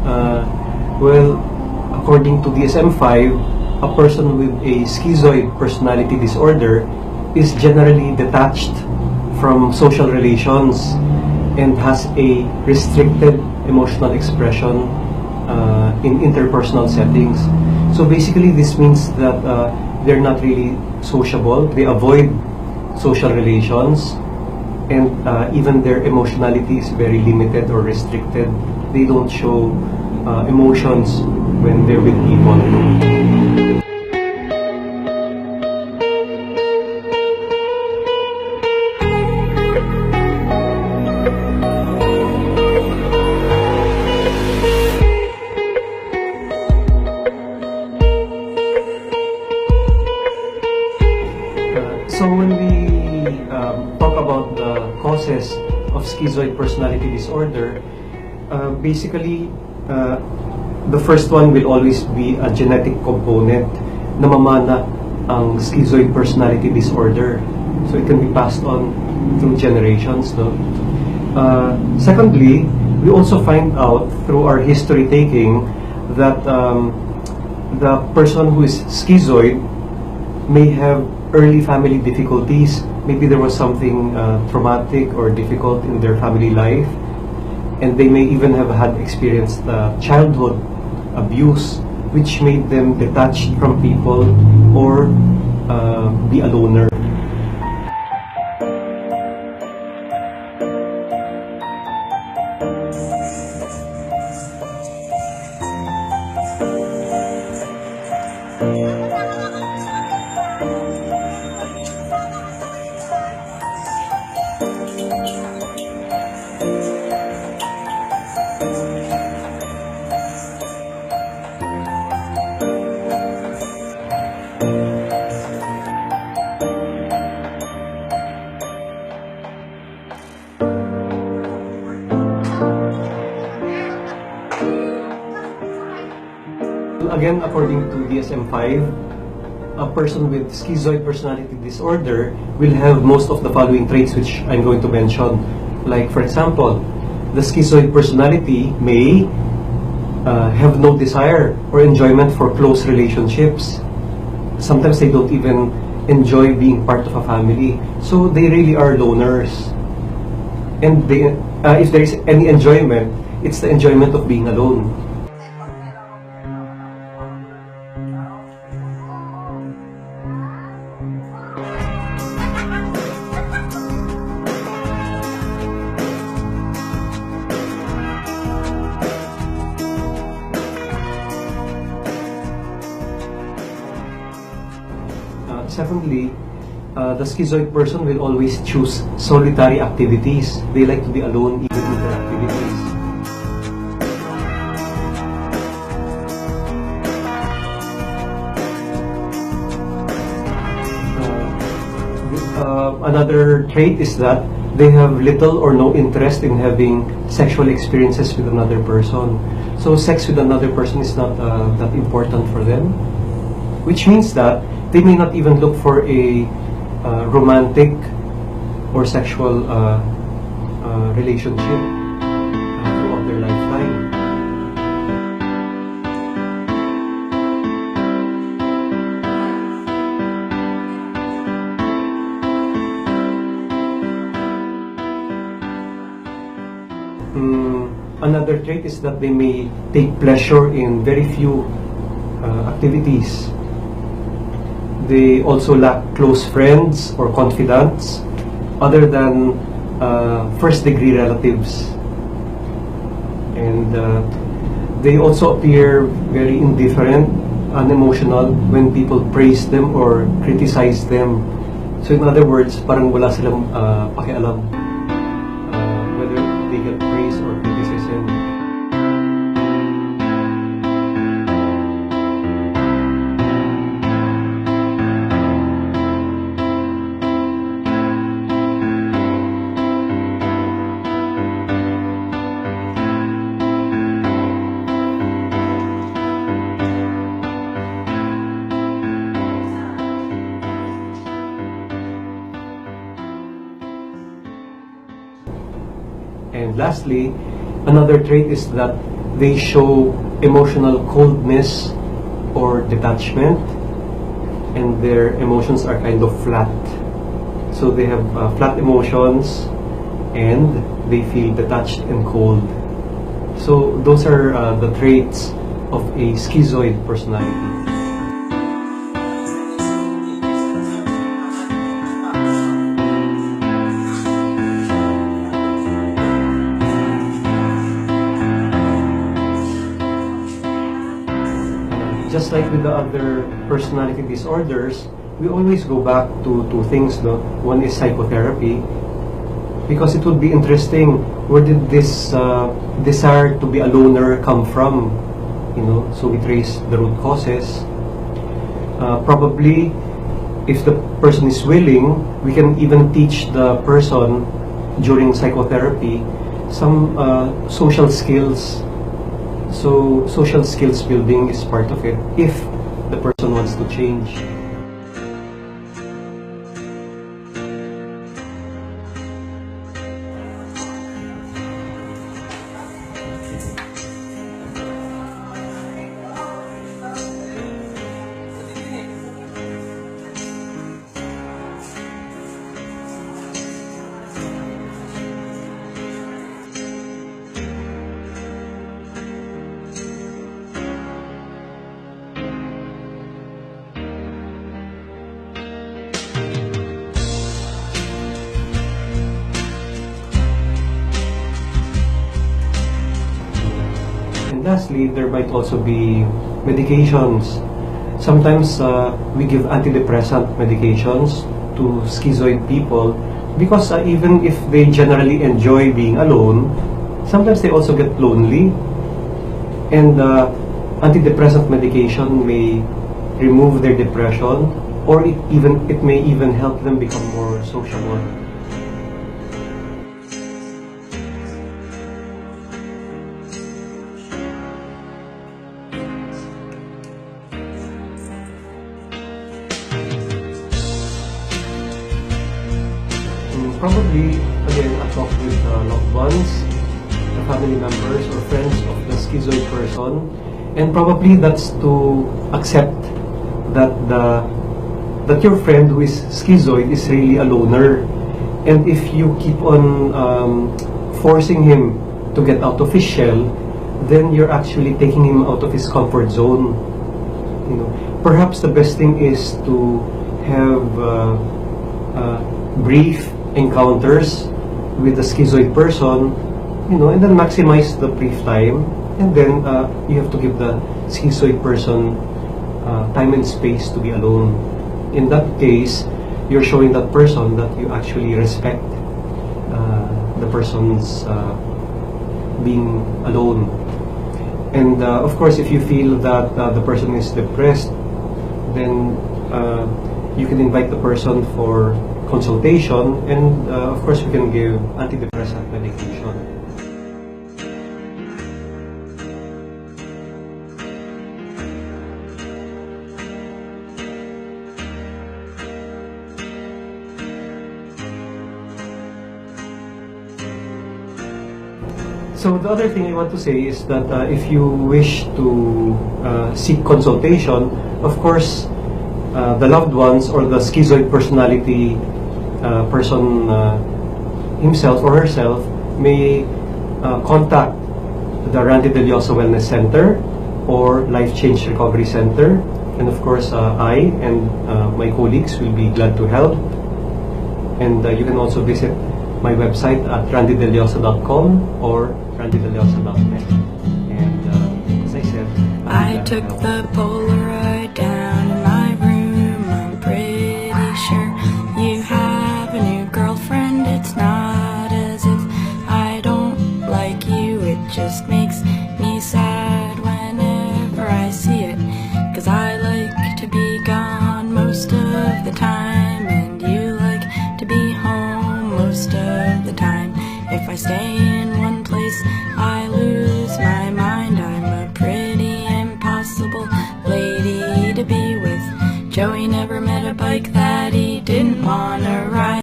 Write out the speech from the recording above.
Uh, well, according to DSM-5, a person with a schizoid personality disorder is generally detached from social relations and has a restricted emotional expression in interpersonal settings. So basically, this means that they're not really sociable. They avoid social relations, and even their emotionality is very limited or restricted. They don't show emotions when they're with people. So when we talk about the causes of schizoid personality disorder, basically, the first one will always be a genetic component na mamana ang schizoid personality disorder. So it can be passed on through generations. No? Secondly, we also find out through our history taking that the person who is schizoid may have early family difficulties. Maybe there was something traumatic or difficult in their family life, and they may even have had experienced childhood abuse, which made them detached from people or be a loner. Again, according to DSM-5, a person with schizoid personality disorder will have most of the following traits which I'm going to mention. Like, for example, the schizoid personality may have no desire or enjoyment for close relationships. Sometimes they don't even enjoy being part of a family. So they really are loners. And they, if there is any enjoyment, it's the enjoyment of being alone. Secondly, the schizoid person will always choose solitary activities. They like to be alone even in their activities. Another trait is that they have little or no interest in having sexual experiences with another person. So sex with another person is not that important for them, which means that they may not even look for a romantic or sexual relationship throughout their lifetime. Another trait is that they may take pleasure in very few activities. They also lack close friends or confidants other than first-degree relatives. And they also appear very indifferent, unemotional when people praise them or criticize them. So in other words, parang wala silang pakialam whether they get praise or criticism. And lastly, another trait is that they show emotional coldness or detachment, and their emotions are kind of flat. So they have flat emotions, and they feel detached and cold. So those are the traits of a schizoid personality. Just like with the other personality disorders, we always go back to two things. No? One is psychotherapy, because it would be interesting, where did this desire to be a loner come from? So we trace the root causes. Probably, if the person is willing, we can even teach the person during psychotherapy some social skills. So social skills building is part of it if the person wants to change. And lastly, there might also be medications. Sometimes we give antidepressant medications to schizoid people because even if they generally enjoy being alone, sometimes they also get lonely. And antidepressant medication may remove their depression, or it may even help them become more sociable. Probably, again, a talk with loved ones, the family members or friends of the schizoid person, and probably that's to accept that that your friend who is schizoid is really a loner, and if you keep on forcing him to get out of his shell, then you're actually taking him out of his comfort zone. Perhaps the best thing is to have brief encounters with the schizoid person, and then maximize the brief time, and then you have to give the schizoid person time and space to be alone. In that case, you're showing that person that you actually respect the person's being alone. And of course, if you feel that the person is depressed, then you can invite the person for consultation, and of course we can give antidepressant medication. So the other thing I want to say is that if you wish to seek consultation, of course, the loved ones or the schizoid personality person himself or herself may contact the Randy Dellosa Wellness Center or Life Change Recovery Center, and of course I and my colleagues will be glad to help. And you can also visit my website at randydellosa.com or randydellosa.net. And as I said, I took the Polaroid down in my room. I'm pretty sure you have a new girlfriend. It's not as if I don't like you. It just makes me sad whenever I see it, 'cause I like to be gone most of the time, and you like to be home most of the time. If I stay